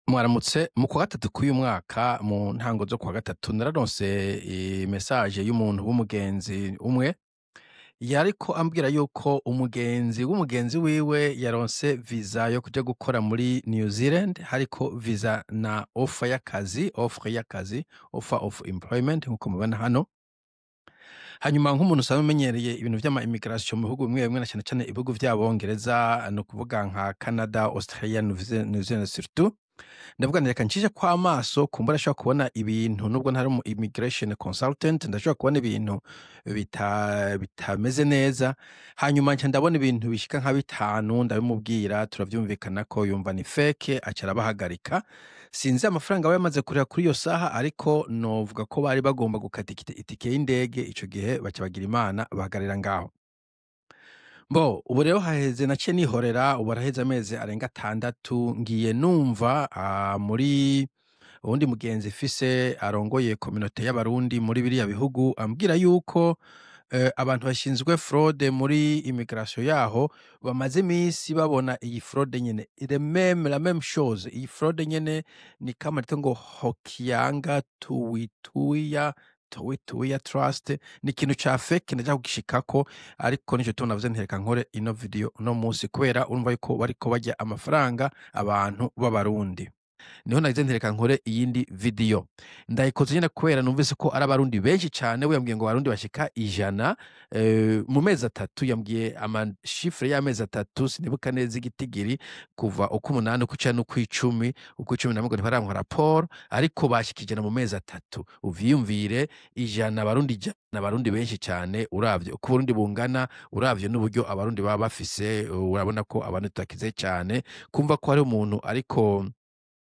Mwaramutse mu kwa gatatu k'uyu mwaka mu ntango zo kwa gatatu nararonse message y'umuntu w'umugenzi umwe yariko ambwira yuko umugenzi w'umugenzi wiwe yaronse visa yo kuja gukora muri New Zealand hariko visa na offer y'akazi offer of employment nkuko mubona hano. Hanyuma nk'umuntu usanzwe umenyereye ibintu vy'ama immigration mu bihugu bimwe bimwe na cane cane ibihugu vy'abongereza no kuvuga nka Canada, Australia, New Zealand surtout ndavuga nti reka ncishe kw'amaso kumbura ashobora kubona ibintu nubwo ntari umu immigration consultant ndashobora kubona ibintu bitameze neza hanyuma nca ndabona ibintu bishika nka bitanu ndabimubwira turavyumvikana ko yumva ni fake aca arabahagarika sinzi amafaranga aba yamaze kurira kuri iyo saha ariko novuga ko bari bagomba gukata itike y'indege ico gihe baca bagira imana bahagarira ngaho. Ubu rero haheze naciye nihorera ubu araheze amezi arenga 6 ngiye numva muri uwundi mugenzi mfise arongoye communauté y'abarundi muri biriya bihugu ambwira yuko abantu bashinzwe fraude muri immigration yaho bamaze imisi babona iyi fraude nyene la même chose iyi fraude nyene ni kama rito ngo Hokianga Tuwituya Trust ni ikintu ca fake ndaja kugishikako ariko nico tunavuze ntereka nkore ino video uno musi kubera urumva yuko bariko barya amafaranga abantu b'abarundi niho nagize ntereka nkore iyindi video ndayikoze nyene kubera numvise ko ari abarundi benshi cane we yambwiye ngo abarundi bashika 100 mu mezi 3 yambwiye amashifre y'amezi 3 sinibuka neza igitigiri kuva uko 8 uko 9 uko 10 uko 11 ntibarampa rapport ariko bashikije mu mezi 3 uvyiyumvire 100 abarundi benshi cane uravye uko Burundi bungana uravye n'uburyo abarundi baba bafise urabona ko abantu tutakize cane kumva ko hari umuntu ariko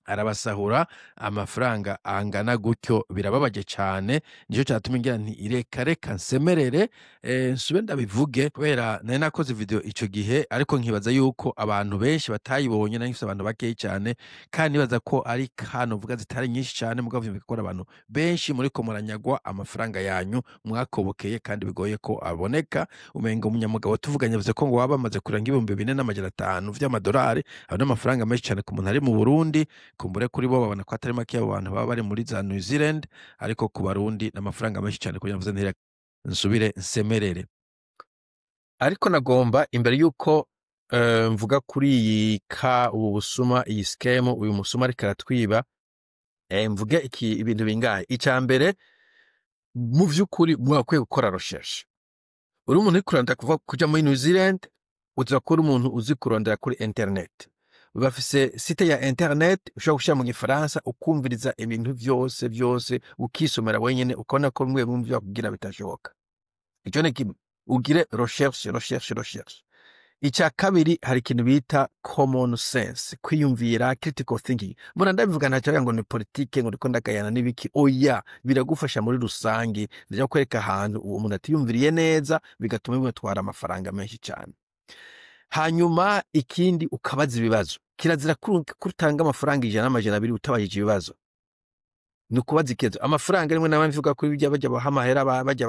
arabasahura amafaranga angana gutyo birababaje cane nico catuma ngira nti reka nsemerere nsube ndabivuge kubera nari nakoze video ico gihe ariko nkibaza yuko abantu benshi batayibonye nahise abantu bakeyi cane kandi nibaza ko ari kano vuga zitari nyinshi cane mugabo bikora abantu benshi muri ko muranyagwa amafaranga yanyu mwakobokeye kandi bigoye ko aboneka umenga umunyamugabo tuvuganye bivuze ko ngo waba amaze kuranga 4,500 vy'amadolari abona amafaranga menshi cane ku muntu ari mu Burundi kumbure kuri bo babona ko atari make abantu baba bari muri za New Zealand ariko ku barundi n'amafaranga menshi cyane kugira mvuze ntira nsubire nsemerere ariko nagomba imbere yuko mvuga kuri iyi ubu busuma iyi scam uyu musuma ariko aratwiba mvuge ibintu bingahe icambere mu vy'ukuri mwakwiye gukora recherche uri umuntu uri kurondera kuva kuja muri New Zealand uzakora umuntu uzi kurondera kuri internet bafise site ya internet ushobora gushira mu gifaransa ukumviriza ibintu vyose ukisomera wenyene ukabona ko mwe mu vyo kugira bitashoboka ico ne kimwe ugire recherche ica kabiri hari ikintu bita common sense kwiyumvira critical thinking mbona ndabivugana cyane ngo ni politique ngo ndiko ndagayana n'ibiki oya biragufasha muri rusangi ndaje kwereka ahantu uwo muntu atiyumviriye neza bigatuma bimutwara amafaranga menshi cyane hanyuma ikindi ukabaza ibibazo kirazira kurutanga amafaranga 100 utabajije ibibazo ni ukubaza ikibazo amafaranga rimwe n'abandi bivuga kuri bajya bahamahera bajya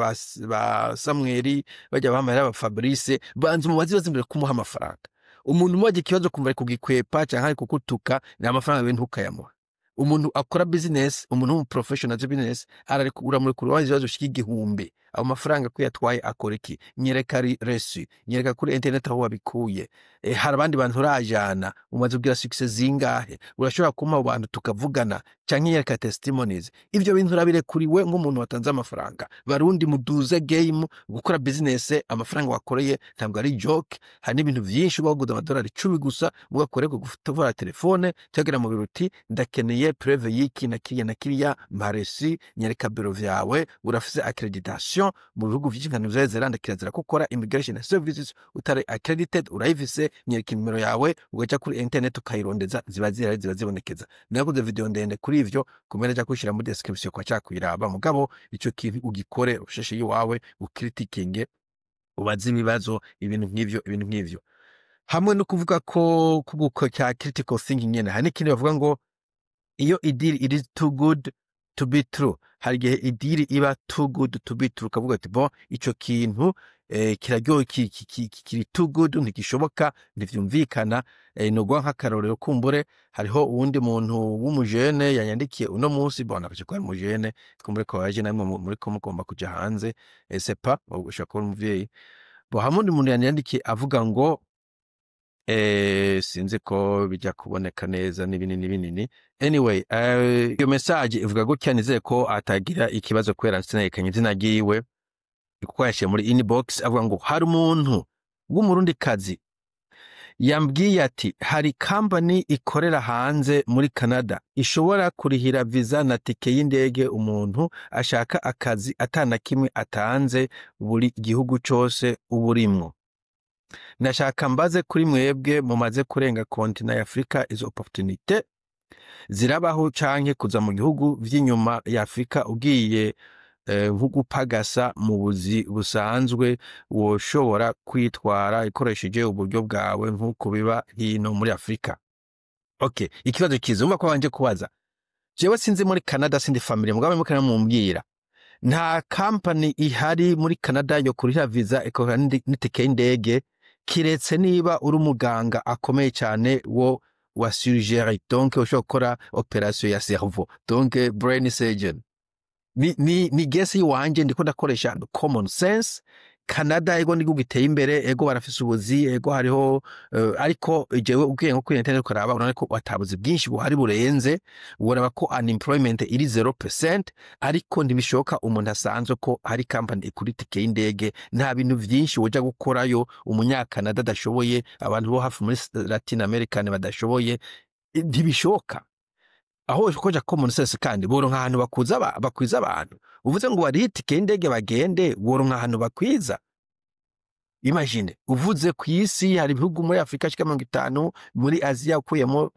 ba Samuel bajya bahamahera ba Fabrice banze mu bazibaza imbere kumuha amafaranga umuntu mwaje ikibazo kumva ari kugikwepa cyangwa ari kukutuka ni amafaranga bintu ukayamuha umuntu akora business umuntu mu professional business ararekura muri kuri wazibazo shiki 1,000 abo mafaranga ko yatwaye akora iki nyereka reçu nyereka kuri internet aho wabikuye hari abandi bantu urajana umaze kugira success zingahe urashobora kuma abantu tukavugana canke nyereka testimonies ivyo bintu urabire kuri we nk'umuntu watanze amafaranga barundi muduze game gukora business amafaranga wakoreye ntabwo ari joke hari n'ibintu vyinshi baguza amadolari 10 gusa mugakoreko gufata telefone cyagera mu biruti ndakeneye preuve y'iki na kiriya mparesi nyereka biro vyawe urafise accreditation mu bihugu vyinshi nka New Zealand kirazira gukora immigration services utari accredited urayifise nyereka nimero yawe ugaca kuri internet ukayirondeza ziba zibonekeza nakoze video ndende kuri ivyo kumereja kushira muri description kwa cyakwiraba mugabo ico kintu ugikore usheshe yiwawe ukritikinge ubaze ibibazo ibintu nk'ivyo hamwe no kuvuga ko kubuko cya critical thinking nyene hani kintu bavuga ngo iyo idiri it is too good to be true hari gihe idiri iba too good to be true kavuga ati bon ico kintu kiraryoha kiri too good ntigishoboka ntivyumvikana. Noguha nk'akarorero kumbure hariho uwundi muntu w'umujene yanyandikiye uno munsi bona akaje kwa mujene kumbure ko yaje namwe muri ko mugomba kuja hanze c'est pas ushaka kuba umuvyeyi bo hamwe undi muntu yanyandikiye avuga ngo sinzi ko bijya kuboneka neza n'ibinini anyway iyo message ivuga gutya nizeye ko atagira ikibazo kwera sinayekanye izina ryiwe kuko yashiye muri inbox avuga ngo hari umuntu w'umurundi kazi yambwiye ati hari company ikorera hanze muri Canada ishobora kurihira visa na tike y'indege umuntu ashaka akazi atana kimwe atanze buri gihugu cose uburimwo. Nashaka mbaze kuri mwebwe mumaze kurenga kontinent ya Afrika izo opportunité zirabaho canke kuza mu gihugu vy'inyuma ya Afrika ugiye nk'ugupagasa mu buzi busanzwe woshobora kwitwara ikoresheje uburyo bwawe nk'uko biba hino muri Afrika. Okay, ikibazo kizumva ko wanje kubaza jewe sinzi muri Canada sindi family mugabe mukana mumbwira nta company ihari muri Canada yo kurira visa ikorera n'itike y'indege kiretse niba uri umuganga akomeye cyane wo wa surgery donc ushobora gukora operation ya cerveau donc brain surgeon. Ni gesi wanje ndiko ndakoresha common sense. Canada ego ndi giteye imbere ego barafise ubuzi ego hariho ariko jewe ugiye nko kuri internet ukaraba urabona ko watabuzi bwinshi buhari burenze ubona ko unemployment iri 0% ariko ndibishoka umuntu asanzwe ko hari company ikuri tike y'indege nta bintu vyinshi woja gukorayo Canada adashoboye abantu bo hafi muri Latin America badashoboye ntibishoka aho koja common sense kandi boronka ahantu bakwiza abantu uvuze ngo wari tike y'indege bagende boronka ahantu bakwiza. Imagine uvuze ku isi hari ibihugu muri Afrika shika 50 muri Asia ukuyemo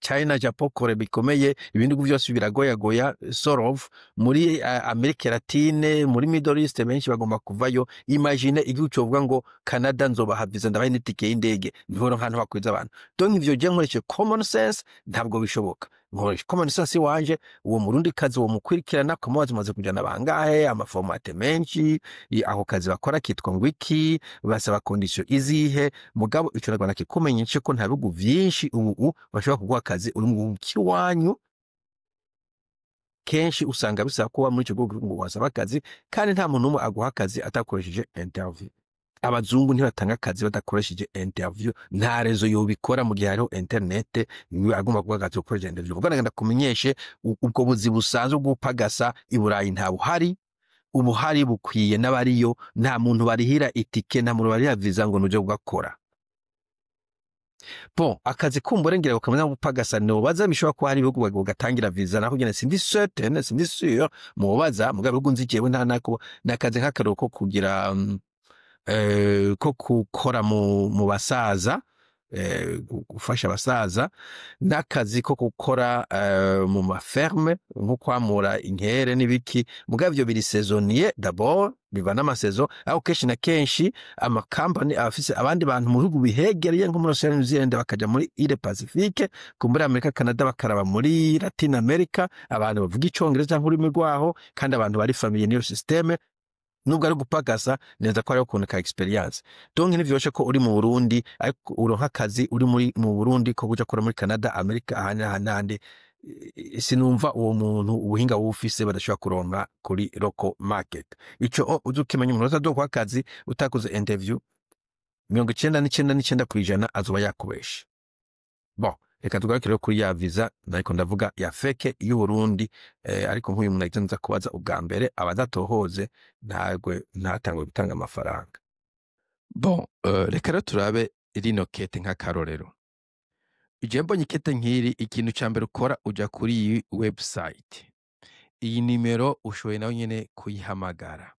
China Japan Korea bikomeye ibindi bihugu byose biragoyagoya sort of muri Amerika Latine muri Middle East benshi bagomba kuvayo. Imagine igihugu covuga ngo Canada nzobaha visa ndabaye n'itike y'indege niho ahantu bakwiza abantu donc ivyo je nkoreshe common sense ntabwo bishoboka. Nkoresha common sense wanje uwo murundi kazi wo mukwirikirana kumubaza maze kujana bangahe amaformate menshi aho kazi bakora kitwa ngwiki basaba condition izihe mugabo ico Rwanda kikumenyeshe ko nta bihugu vyinshi ubu bashobora kuguha akazi uri mu kiwanyu kenshi usanga bisaba kuba muri ico gihugu ngo wasaba akazi kandi nta muntu umwe aguha akazi atakoresheje interview. Abazungu ntibatanga akazi badakoresheje interview nta rezo yobikora mu gihe hariho internet agomba kuvuga ati ukoresheje interview ubwo nagenda kumenyeshe ubwo buzi busanzwe bw'upagasa i Burayi nta buhari ubuhari bukwiye n'abariyo nta muntu barihira itike nta muntu barihira visa ngo nuje gukora. Bon akazi kumburengera ukamenya gupagasa no baza bishobora ko hari ibihugu bagatangira visa naho gene sindi certain sindi sure mubaza mugabe ugunzijewe nta nako nakazi nk'akaroko kugira ko gukora mu basaza gufasha abasaza n'akazi ko gukora mu maferme nko kwamura inkere n'ibiki mugabo byo biri saisonnier d'abord biva n'amasaison aho kenshi na kenshi company afise abandi bantu mu bihugu bihegereye nko muri Australia New Zealand bakaja muri Ile Pacifique ku muri Amerika Canada bakaraba muri Latin America abantu bavuga icongereza nk'urimi rwaho kandi abantu bari familiar niyo systeme nubwo ari gupagasa neza ko ari ukuntu ka experience donc ntivyoshe ko uri mu Burundi ariko uronka akazi uri mu Burundi ko kuja kora muri Canada Amerika ahanande sinumva uwo muntu ubuhinga wufise badashobora kuronka kuri local market. Ico uzukimenya umuntu azadokwa akazi utakoze interview 99% azoba yakubesha. Bon reka tugarukire kuri ya visa ariko ndavuga ya feke y'u Burundi ariko nk'uyu muntu agenza kubaza ubwa mbere abadatohoze ntatangwe gutanga amafaranga. Bon reka rero turabe rino kete nk'akarorero ijembo nyikete nk'iri ikintu ca mbere ukora uja kuri iyi website iyi nimero ushoboye nawe nyene kuyihamagara.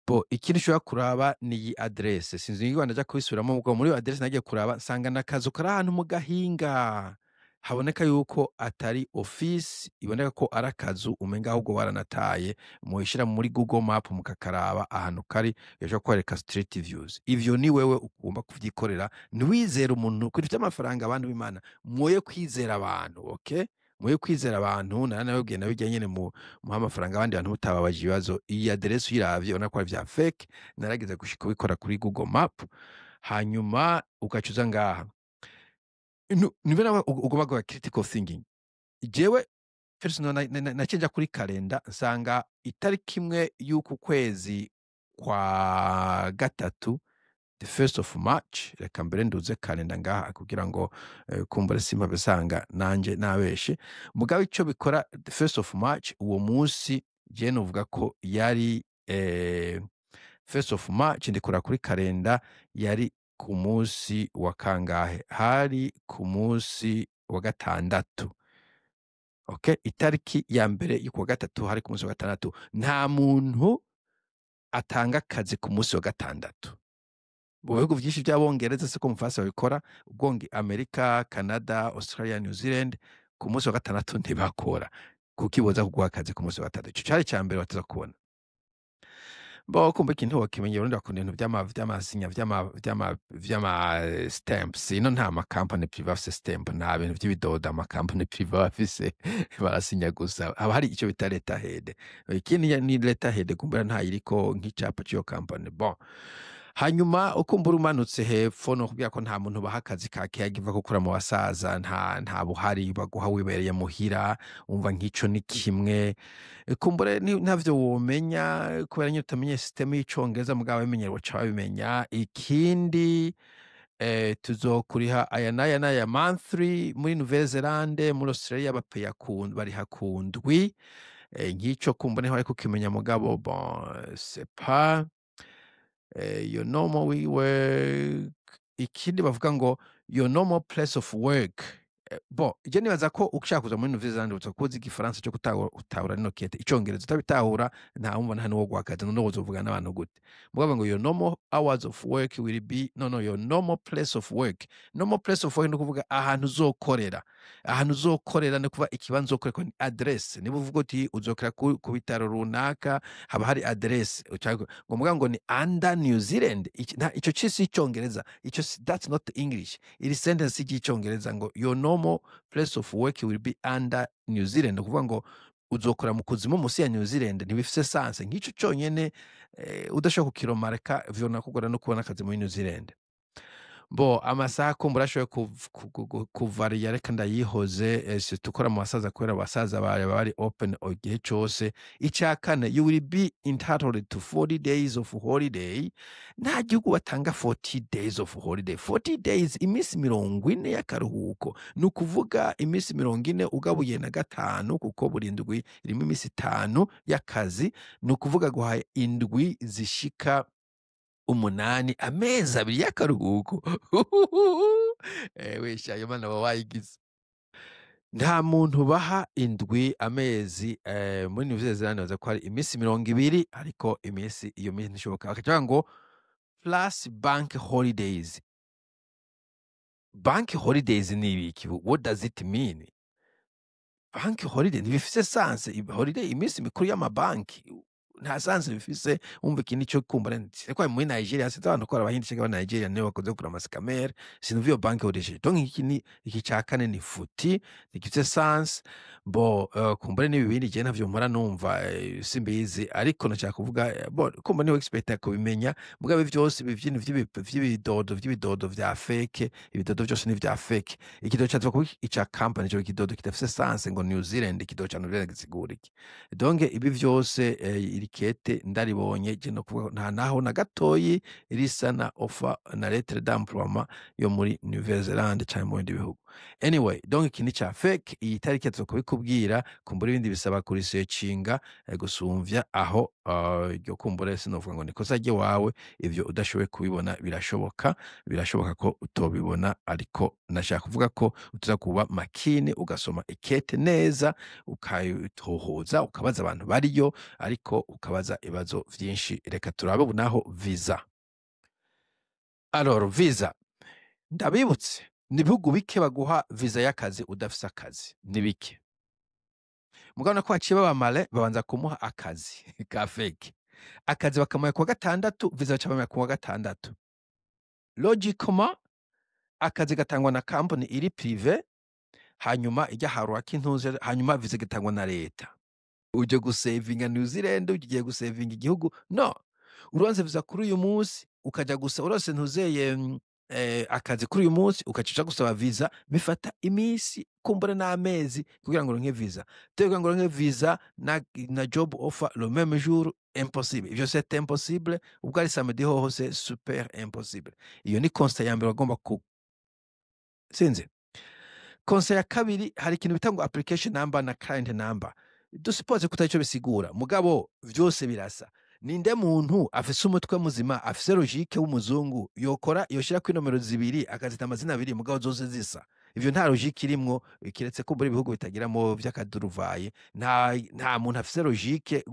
Bo ikintu ushobora kuraba ni iyi adresse sinzi ngo ndaja kubisubiramo ubwo muri adresse nagiye kuraba nsanga nakazu kari ahantu mu gahinga haboneka yuko atari office iboneka ko ari akazu umenga ahubwo baranataye muhishira muri Google Map mukakaraba ahantu kari yaje kwereka street views. Ivyo ni wewe ugomba kuvyikorera ntiwizera umuntu kuri vy'amafaranga abantu b'Imana mwoye kwizera abantu okay muye kwizera abantu naranababwiye na bijya nyene muha amafaranga abandi bantu mutababaje ibibazo, iyi aderesi uyiravye ubona ko ari vya fake, narageze gushika ubikora kuri Google Map, hanyuma ugaca uza ngaha. Niwe nawe uguma gukora critical thinking. Jewe personal naciye nja kuri kalenda nsanga itariki imwe y'uku kwezi kwa gatatu, the 1st of March, reka mbere nduze kalenda ngaha kugira ngo kumbure simpave sanga nanje nabeshe, mugabo ico bikora the 1st of March, uwo musi je novuga ko yari 1st of March, ndikora kuri kalenda yari ku musi wa kangahe? Hari ku musi wa gatandatu. Okay, itariki ya mbere y'ukwa gatatu hari ku musi wa gatandatu. Nta muntu atanga akazi ku musi wa gatandatu. Mu bihugu vyinshi vy'Abongereza siko mu Bufaransa babikora, Amerika, Canada, Australia, New Zealand, ku musi wa gatandatu ntibakora. Kuki boza kuguha akazi ku musi wa gatandatu? Ico cari ica mbere wateza kubona. Kumbe ikintu wokimenye Burundi bakunda ibintu vy'amasinya vy'ama stamps. Ino nta ma company privé afise stamp, nta bintu vy'ibidodo ama company privé bafise, barasinya gusa. Haba hari ico bita letterhead. Ikindi ni letterhead kumbura ntayiriko nk'icapa c'iyo company. Hanyuma ukumbura umanutse hepfo no kubwira ko nta muntu baha akazi ka caregiver gukora mu basaza, nta buhari baguha wibereye muhira, umva nk'ico ni kimwe. Kumbure ntavyo womenya kubera nyine utamenye system y'icongereza, mugabo abimenyera boca babimenya. Ikindi tuzokuriha aya n'aya monthly muri Nouvelle-Zélande, muri Australia bariha ku ndwi. Nk'ico kumbure niho ariko ukimenya, mugabo c'est pas your normal work. Ikindi bavuga ngo your normal place of work. Je nibaza ko ushaka kuza muri Nouvelle-Zélande uza kuzi igifaransa cyo gutahura nino kete, icongereza utabitahura nta wumva nta nuwo guhakaza, none uzovugana n'abantu gute? Mugabo ngo your normal hours of work will be your normal place of work. Normal place of work ni kuvuga ahantu uzokorera. Ahantu uzokorera ni kuvuga ikibanza uzokorera ni address. Niba uvuga uti uzokorera ku bitaro runaka, haba hari address. Ngo mugabo ngo ni under New Zealand. Ico cisi icongereza. That's not English. Iri sentence y'icongereza ngo your normal place of work will be under New Zealand. Kuvuga ngo uzokora mu kuzimu musi ya New Zealand, ntibifise sanse. Nk'ico conyene udashobora kukiromareka vyona kugora no kubona akazi muri New Zealand. Amasaha kumbura ashoboye kuvaria, reka ndayihoze. Tukora mu basaza kubera abasaza bari open igihe cose. Ica kane, you will be entitled to 40 days of holiday. Nta gihugu batanga 40 days of holiday. 40 days, imisi 40 y'akaruhuko. Ni ukuvuga imisi 40 ugabuye na gatanu, kuko buri ndwi irimo imisi 5 y'akazi. Ni ukuvuga guhaye indwi zishika 8, amezi 2 y'akaruhuko. Wesha yo mana wayigize. Nta muntu baha indwi amezi muri Nouvelle-Zélande baza ko hari imisi 20, ariko iyo misi ntishoboka. Bakavuga ngo plus bank holidays. Bank holidays ni ibiki? What does it mean? Bank holiday ntibifise sanse. Holiday imisi mikuru y'amabanki nta sanse bifise. Umva ikindi cyo kumbura ko muri Nigeria hasi abantu ko abahindi cyangwa Nigeria niwe bakoze kugura amaskamer, sinumva iyo bank holiday. Donc iki ca kane ni futi, nigifise sanse. Kumbura n'ibindi je ntavyo mpora numva, simbizi, ariko nashaka kuvuga kumba niwe expert kubimenya. Mugabe vyose vy'ibidodo vya fake, ibidodo byose ni vya fake. Ikidodo cyatwa kuba ica company cyo ikidodo kidafise sanse ngo New Zealand, ikidodo cya New Zealand gisigura iki? Donc ibi vyose irikete ndaribonye je no kuvuga nta naho na gatoyi risa na offer na lettre d'emploi yo muri Nouvelle-Zélande cyangwa mu bindi bihugu. Anyway, donc iki ni ca fake. Iyi tariki tuzo kubikubwira, kumbura ibindi bisaba kuri searchinga gusumvya aho ryo kumbura sinovuga ngo nikosa rye wawe. Ivyo udashoboye kubibona birashoboka ko utobibona, ariko nashaka kuvuga ko utuza kuba makine ugasoma ikete neza, ukayitohoza, ukabaza abantu bariyo, ariko ukabaza ibibazo vyinshi. Reka turabe naho visa. Alors visa, ndabibutse ni bihugu bike baguha visa y'akazi udafise akazi, ni bike. Mugabo ko haciye babamale babanza kumuha akazi ka fake. Akazi bakamuha kuwa gatandatu, visa bacamuha kuwa gatandatu. Logiquement akazi gatangwa na company iri privé, hanyuma ijya harwaka intuze, hanyuma viza igatangwa na leta. Uje gusevinga New Zealand, ugiye gusevinga igihugu? No. Uronse viza kuri uyu munsi, ukaja gusa uronse ntuzeye akazi kuri uyu munsi, ukaca uja gusaba viza, bifata iminsi kumbure n'amezi kugira ngo uronke viza. Kugira ngo uronke viza na job offer le même jour, impossible. Ivyo c'est impossible, ubwo ari samedi hoho c'est super impossible. Iyo ni constat ya mbere wagomba sinzi. Konse ya kabiri, hari ikintu bita ngo application number na client number. Dusuppose ko atarico bisigura, mugabo vyose birasa. Ninde muntu afise umutwe muzima, afise logique w'umuzungu yoshira ku nomero zibiri akazita amazina abiri mugabo zose zisa? Ivyo nta logique irimwo, kiretse ko muri ibihugu bitagiramo vy'akaduruvaye. Nta muntu afise logique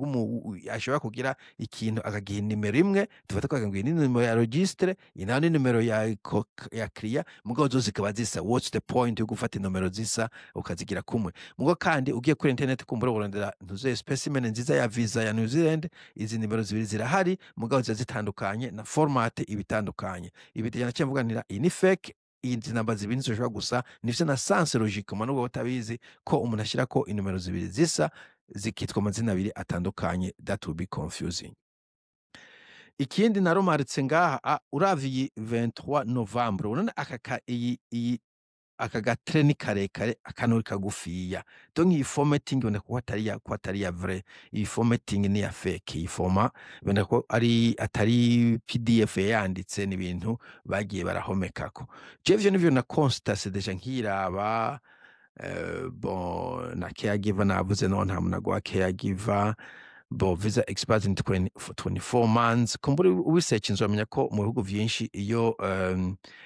ashobora kugira ikintu akagiha nimero imwe, tufata ko akagira ni nimero ya registre, ina ni nimero ya client, mugabo zose zikaba zisa. What's the point yo gufata inomero zisa ukazigira kumwe? Mugabo kandi ugiye kuri internet kumbura urondera ntuze specimen nziza ya visa ya New Zealand, izi nimero zibiri zirahari mugabo ziba zitandukanye na format ibitandukanye. Ibi tujana cyemvuganira iyi ni fake, izi namba zibiri nizoshobora gusa, nivyo na sens logique nubwo utabizi ko umuntu ashira ko inomero zibiri zisa zikitwa amazina abiri atandukanye. That will be confusing. Ikindi naromaritse ngaha, uravye 23 Novembre, urabona aka gatre ni karekare, akantu kagufiya. Donc iyi formatting iboneka ko atari ya vrai. Iyi formatting ni ya fake. Iyi format iboneka ko atari PDF yanditse, ni ibintu bagiye barahomekako. Jevyo nivyo na constate deja nkiraba. Bon, na caregiver navuze no nta muntu agwa caregiver. Bon, visa expires in 24 months. Kumbura ubisearch nzomenya ko mu bihugu vyinshi iyo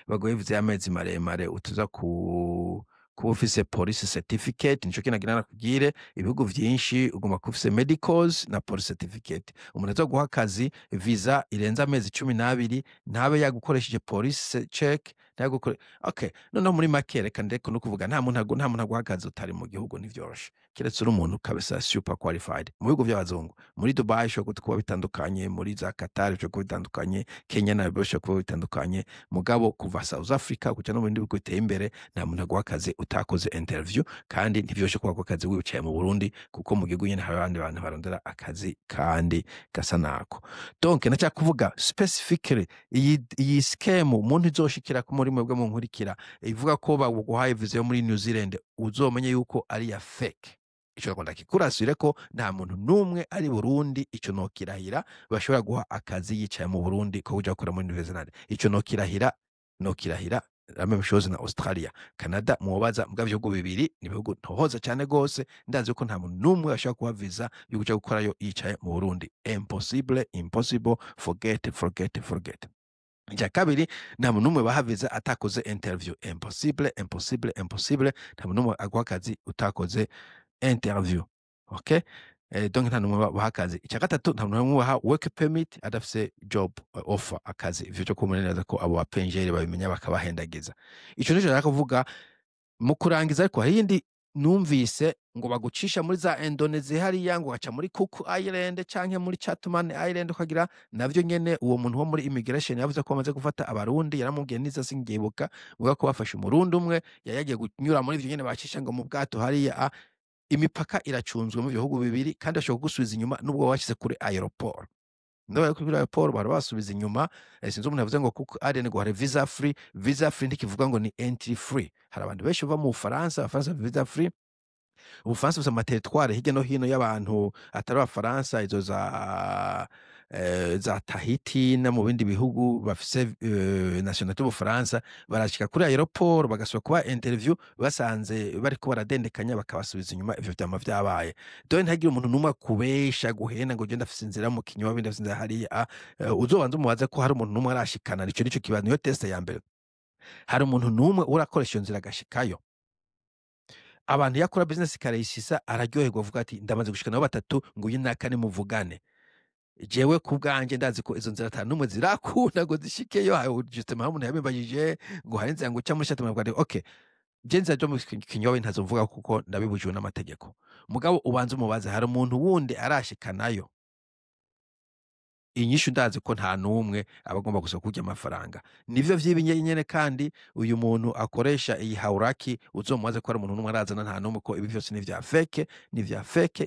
bagoye visa y'amezi maremare utuza kuba ufise police certificate. Nico kinagira nakubwire, ibihugu vyinshi ugomba kuba ufise medicals na police certificate. Umuntu aza guha akazi visa irenza amezi 12 ntabe yagukoresheje police check, okay. Noneho muri make reka ndeko no kuvuga nta muntu aguha akazi utari mu gihugu ntivyoroshe, kiretse uri umuntu kabisa super qualified. Mu bihugu by'abazungu, muri Dubai ushobora kuba bitandukanye, muri za Qatar ushobora kuba bitandukanye, Kenya na ushobora kuba bitandukanye, mugabo kuva South Africa kuja no mu bindi bihugu biteye imbere nta muntu aguha akazi utakoze interview, kandi ntivyoroshe kuba akazi wicaye mu Burundi, kuko mu gihugu nyene hari abandi bantu barondera akazi kandi gasa nako. Donc naca kuvuga specifically iyi scam umuntu izoshikira ku muri mwebwe mu nkurikira ivuga ko baguhaye visa yo muri New Zealand, uzomenye yuko ari ya fake. Ico konda kikurasire ko nta muntu numwe ari Burundi ico no kirahira bashobora guha akazi yicaye mu Burundi ko uja gukora muri New Zealand. Ico no kirahira la même chose na Australia, Canada. Mubaza mbwa bihugu bibiri ni bihugu ntohoza cyane gose, ndazi ko nta muntu numwe ashaka kuha visa yo kuja gukorayo yicaye mu Burundi. Impossible, forget. Ija kabiri, nta muntu numwe baha visa atakoze interview. Impossible. Nta muntu numwe aguha akazi utakoze interview. Okay? Donc nta numwe baha akazi. Icya gatatu, nta numwe baha work permit adafise job offer akazi. Ivyo cyo kumuneneza ko abo bapenjeri babimenya bakabahendagiza. Ico nico nshaka kuvuga mu kurangiza. Ariko hari yindi numvise ngo bagucisha muri za Indonesia hariya, ngo gaca muri Cook Island canke muri Chatham Island, ukagira navyo nyene. Uwo muntu wo muri immigration yavuze ko bamaze gufata abarundi, yaramubwiye niza singibuka, uvuga ko bafashe umurundi umwe yagiye kunyura muri ivyo nyene bacisha ngo mu bwato hariya. Imipaka iracunzwe mu bihugu bibiri, kandi ashobora gusubiza inyuma nubwo washize kuri aeroport. Ndo kuri aeroport barabasubiza inyuma. Sinzi umuntu yavuze ngo kuko ari ngo hari visa free ndikivuga ngo ni entry free. Hari abantu benshi bava mu Bufaransa, visa free. Ubufaransa bufise amateritware hirya no hino y'abantu atari Abafaransa, izo za Tahiti na mu bindi bihugu bafise nationalité y'Ubufaransa, barashika kuri aeroport bagasubira kuba interview, basanze bariko baradendekanya bakabasubiza inyuma. Ivyo vyama vyabaye. Donc ntagira umuntu numwe kubesha guhena ngo genda afise inzira mu kinywa bindi afise inzira hariya. Uzobanza umubaze ko hari umuntu numwe arashikana. Nico kibazo, niyo test ya mbere. Hari umuntu numwe urakoresha inzira agashikayo? Abantu yakora business karayishisa araryoherwa, avuga ati ndamaze gushikana batatu ngo uyu nakane muvugane. Jewe kubwanje ndazi ko izo nzira atanu numwe zirakunda ngo zishikeyo. Justement umuntu yabimbajije ngo hari inzira ngo uca muri Chatham, bwa okay, je nza jo mu kinyowe ntazomvuga kuko ndabibujwe n'amategeko. Mugabo ubanza umubaze hari umuntu wundi arashikanayo. inyishu ndazi ko nta numwe aba agomba gusa kurya amafaranga. Nivyo vy'ibinyene kandi uyu muntu akoresha iyi hawuraki uzomubaze ko ari umuntu n'umwe arazana, nta numwe, ko ibi vyose ni vya feke.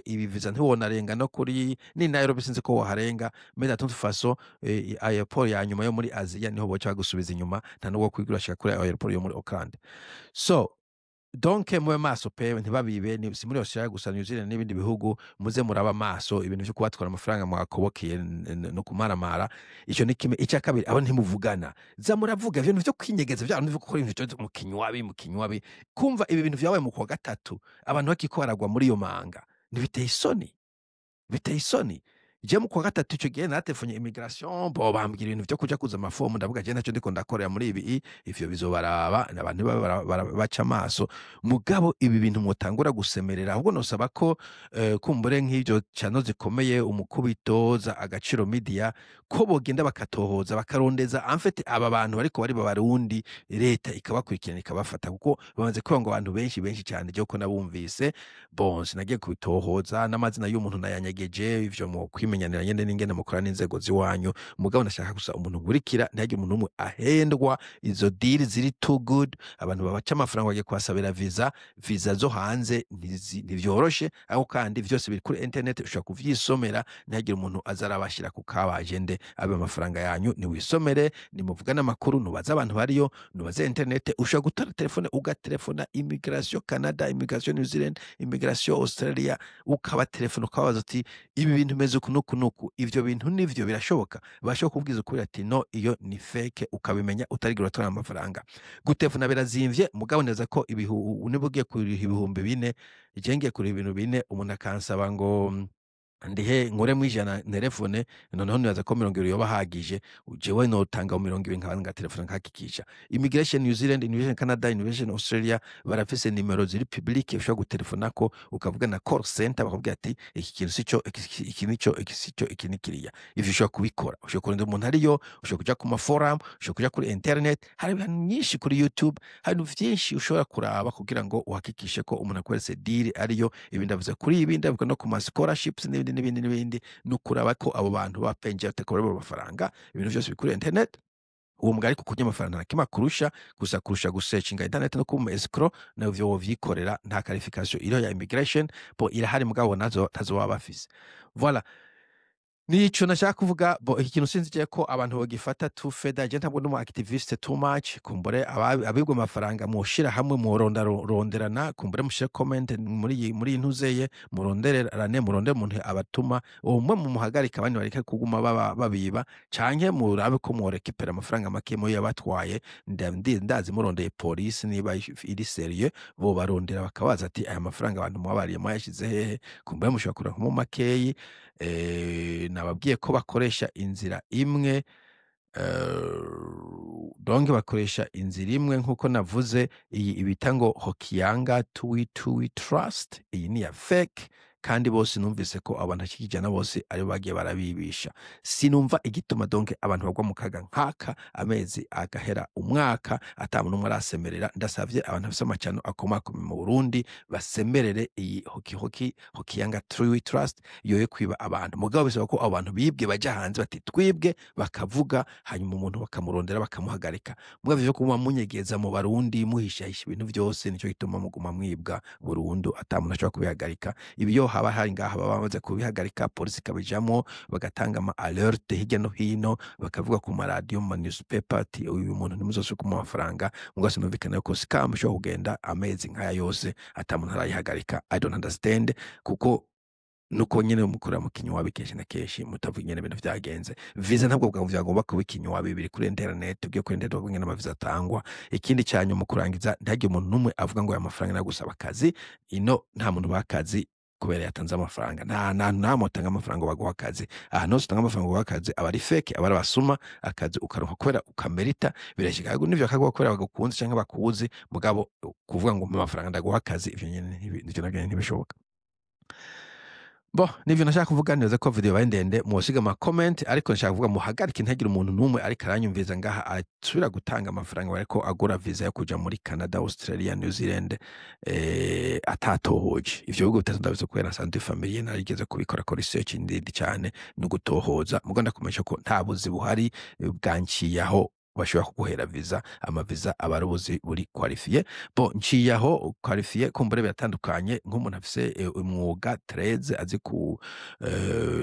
Ibi visa ntiwonarenga no kuri ni Nairobi, sinzi ko woharenga, mais de toute façon airport ya nyuma yo muri Aziya niho boca bagusubiza inyuma, nta nubwo kwigura shika kuri airport yo muri Auckland. So donc mube maso pe, ntibabibe, si muri Australia gusa, New Zealand n'ibindi bihugu, muze muraba maso ibintu vyo kubatwara amafaranga mwakobokeye no kumaramara. Ico ni kimwe. Icya kabiri, abo ntimuvugana, za muravuga ibintu vyo kwinyegeza, vya bintu vyo gukora ibintu vyo mukinywabi, kumva ibi bintu vyabaye mu kwa gatatu abantu bakiko baragwa muri iyo manga, ntibiteye isoni. Je mu kwa gatatu ico gihe natelefonye immigration, bo bambwira ibintu vyo kuja kuza amafomu, ndavuga je ntaco ndiko ndakorera muri ibi, ivyo bizobaraba abantu baca amaso. Mugabo ibi bintu mwotangura gusemerera, ahubwo nosaba ko kumbure nk'ivyo channel zikomeye, umukubitoza, Agaciro Media, ko bogenda bakatohoza bakarondeza en fait aba bantu bariko bari babarundi, leta ikabakurikirana ikabafata, kuko bamaze kuba ngo abantu benshi cyane je ko nabumvise. Bon, sinagiye kubitohoza n'amazina y'umuntu nayanyegeje, ivyo mu kwimenyanira nyene n'ingene mukora n'inzego ziwanyu. Mugabo ndashaka gusa umuntu nkurikira, ntihagire umuntu umwe ahendwa. Izo deal ziri too good, abantu babaca amafaranga bagiye kwasabira visa zo hanze ntivyoroshe, aho kandi vyose biri kuri internet, ushobora kuvyisomera. Ntihagire umuntu azarabashira ku kabajende, abe amafaranga yanyu niwisomere, nimuvugana amakuru, nubaza abantu bariyo, nubaza internet. Ushobora gutora telefone ugatelefona immigration Canada, immigration New Zealand, immigration Australia, ukaba telefone ukabaza uti ibi bintu bimeze nuku. Ivyo bintu nivyo birashoboka, bashobora kubwiza ukuri ati no, iyo ni fake, ukabimenya utarigira uratwara amafaranga. Gutelefona birazimvye, mugabo neza ko nibugiye kuriha 4,000, je ngiye kuriha ibintu 4, umuntu akansaba ngo ndihe nkore mwijana telefone, noneho nibaza ko 20 yoba hagije, jewe notanga 20 nkabanga telefone nkakikisha. Immigration New Zealand, Immigration Canada, Immigration Australia barafise nimero ziri public, ushobora gutelefonako ukavuga na call center, bakubwira ati iki kintu sico, iki ni kiriya. Ivyo ushobora kubikora, ushobora kurinda umuntu ariyo, ushobora kuja ku maforum, ushobora kuja kuri internet, hari ibintu nyinshi kuri YouTube, hari vyinshi ushobora kuraba kugira ngo uhakikishe ko umuntu akwese deal ariyo. Ibindi avuze kuri ibindi avuga no ku ma scholarships n'ibindi, nukuraba ko abo bantu bapenje batekora amafaranga. Ibintu vyose bikuri internet, uwo mugari ko kurya amafaranga nakima kurusha gusearchinga internet no ku escrow, na vyo wovyikorera. Nta qualification iro ya immigration po irahari, mugabo nazo tazoba bafise. Voilà, nico nashaka kuvuga. Bo iki kintu sinzi ko abantu bagifata too fed. Je ntabwo n'umu activist too much, kumbure abibwa amafaranga mushira hamwe, muronderana, kumbure mushire comment muri intuzeye, murondere umuntu abatuma, umwe mu muhagarika, abandi bareke kuguma babiba, canke murabe ko mworekipera amafaranga make mu yabatwaye. Ndazi murondeye police niba iri serieux, bo barondera bakabaza ati aya mafaranga abantu mwabariye mwayashize hehe, kumbure mushobora kuronka mu makeyi. Nababwiye ko bakoresha inzira imwe, donc bakoresha inzira imwe nkuko navuze. Iyi ibita ngo Hokianga Tui Trust, iyi ni ya fake, kandi bose numvise ko abantu akikijana bose ari bagiye barabibisha. Sinumva igituma donc abantu bagwa mu kaga nkaka, amezi agahera umwaka atamuntu umwe arasemerera. Ndasavye abantu bafise amacano akomakome mu Burundi basemerere iyi Hokianga Tui Trust yoye kwiba abantu. Mugabo bisaba ko abantu bibwe baja hanze bati twibwe, bakavuga, hanyuma umuntu bakamurondera bakamuhagarika. Mugabo vyo kuma munyegeza mu Barundi, muhishahisha ibintu vyose, nico gituma muguma mwibwa burundu atamuntu ashobora kubihagarika. Ibiyo haba hari ngaha baba bamaze kubihagarika, polisi kabijamo, bagatanga ama alert hirya no hino, bakavuga ku radio, mu newspaper ati uyu muntu nimuzosubira ku mafaranga. Mugabo sinumvikana ko scam ishobora kugenda amezi nkaya yose atamuntu arayihagarika. I don't understand, kuko nuko nyene mukura mu kinywabi kenshi na kenshi mutavuga nyene ibintu vyagenze. Visa ntabwo vyagomba kuba ikinywabi, biri kuri internet, ugiye kuri internet bagumye n'amaviza atangwa. Ikindi cyanyu mu kurangiza, ntihagire umuntu numwe avuga ngo aya mafaranga nagusaba akazi. Ino nta muntu bakazi kubera yatanze amafaranga, nta mutanga amafaranga baguha akazi. Aha no utanga amafaranga baguha akazi aba ari fake, aba arabasuma akazi ukaronka kubera ukamerita. Birashika nivyo akaguha kubera bagukunze canke bakuzi, mugabo kuvuga ngo amafaranga ndaguha akazi, ivyo nyene ntibishoboka. Bo nivyo nashaka kuvuga neza ko video yabaye ndende mwosiga ama comment ariko nshaka kuvuga muhagarike ntihagire umuntu numwe ariko aranyumviza ngaha asubira gutanga amafaranga bariko agura visa yo kuja muri Canada, Australia, New Zealand atatohoje. Ivyo bihugu bitatu ndabizi kubera nsanzwe famille narigeze kubikora ko research ndende cyane no gutohoza mugo ndakumenyesha ko nta buzi buhari bwanciyaho bashobora kuguhera visa amaviza abarubuzi buri qualifié bo nciyaho qualifié kumbure biratandukanye nk'umuntu afise umwuga 13 azi ku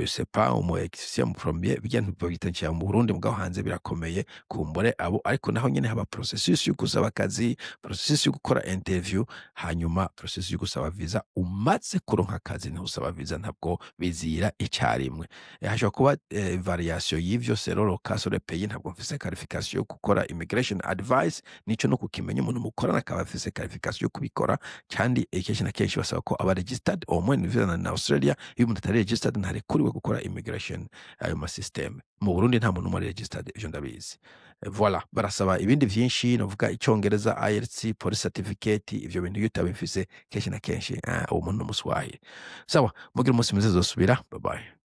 c'est pas umu electricien mu premier bien bitanciya mu Burundi mugabo hanze birakomeye kumbure abo ariko naho nyene haba processus yo gusaba akazi processus yo gukora interview hanyuma processus yo gusaba visa umaze kuronka akazi niho usaba visa ntabwo bizira icarimwe hashobora kuba variation y'ivyo selon cas sur le pays ntabwo mfise qualification gukora immigration advice nico no kukimenya umuntu mukorana akaba afise qualification yo kubikora kandi kenshi na kenshi basaba ko aba registered au moins New Zealand na Australia iyo umuntu atari registered ntarekuriwe gukora immigration ayo ma system mu Burundi nta muntu muri registered ivyo ndabizi voilà barasaba ibindi vyinshi novuga icongereza IELTS police certificate ivyo bintu iyo utabifise kenshi na kenshi uwo muntu muswaye sawa mugira umunsi mwiza zosubira bye bye.